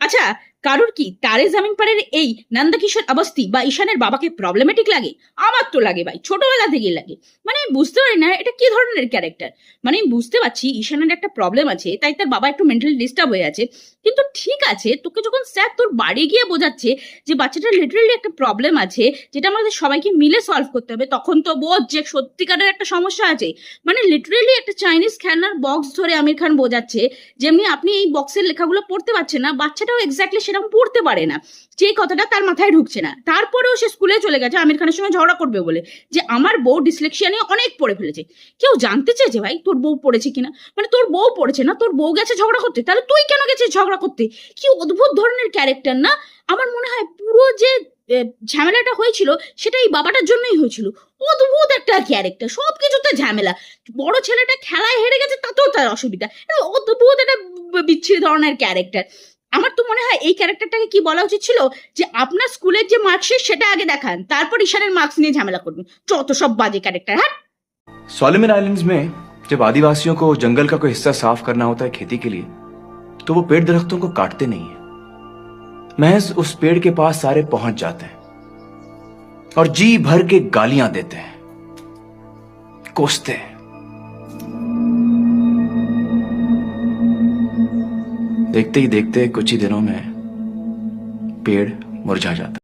আচ্ছা, কারোর কি তারে জামিন পারের এই নন্দকিশোর অবস্থি বা ঈশানের বাবাকে প্রবলেমেটিক লাগে? আমার তো লাগে ভাই, ছোটবেলা থেকেই লাগে। মানে আমি বুঝতে পারি না এটা কি ধরনের ক্যারেক্টার। মানে আমি বুঝতে পারছি ঈশানের একটা প্রবলেম আছে, তাই তার বাবা একটু মেন্টালি ডিস্টার্ব হয়ে আছে। কিন্তু ঠিক আছে, তোকে যখন স্যার তোর বাড়ি গিয়ে বোঝাচ্ছে যে বাচ্চাটার লিটারালি একটা প্রবলেম আছে, যেটা আমাদের সবাইকে মিলে সলভ করতে হবে, তখন তো বোঝ যে সত্যিকারের একটা সমস্যা আছে। মানে লিটারালি একটা চাইনিজ খেলনার বক্স ধরে আমির খান বোঝাচ্ছে, যেমনি আপনি এই বক্সের লেখাগুলো পড়তে পারছেন না, বাচ্চাটাও এক্স্যাক্টলি সেরকম পড়তে পারে না। যে কথাটা তার মাথায় ঢুকছে না, তারপরেও সে স্কুলে চলে গেছে আমির খানের সঙ্গে ঝগড়া করবে বলে, যে আমার বউ ডিসলেক্সিয়া নিয়ে অনেক পড়ে ফেলেছে। কেউ জানতে চেয়েছে ভাই তোর বউ পড়েছে কিনা? মানে তোর বউ পড়েছে না, তোর বউ গেছে ঝগড়া করতে, তাহলে তুই কেন গেছিস ঝগড়া করতে? কি অদ্ভুত ধরনের ক্যারেক্টার না? আমার মনে হয় পুরো যে ঝামেলাটা হয়েছিল সেটা এই বাবাটার জন্যই হয়েছিল। অদ্ভুত একটা ক্যারেক্টার, সবকিছুতে ঝামেলা। বড় ছেলেটা খেলায় হেরে গেছে, তাতেও তার অসুবিধা। অদ্ভুত একটা বিচ্ছিরি ধরনের ক্যারেক্টার। আমার তো মনে হয় এই ক্যারেক্টারটাকে কি বলা উচিত ছিল, যে আপনার স্কুলের যে মার্কশিট সেটা আগে দেখান, তারপর ঈশানের মার্কস নিয়ে ঝামেলা করবেন। যত সব বাজে ক্যারেক্টার, হ্যাঁ। सोलोमन आइलैंड्स में जब आदिवासियों को जंगल का कोई हिस्सा साफ करना होता है खेती के लिए, तो वो पेड़ दरख्तों को काटते नहीं है, महज उस पेड़ के पास सारे पहुंच जाते हैं और जी भर के गालियां देते हैं, कोसते हैं। देखते ही देखते कुछ ही दिनों में पेड़ मुरझा जाता है।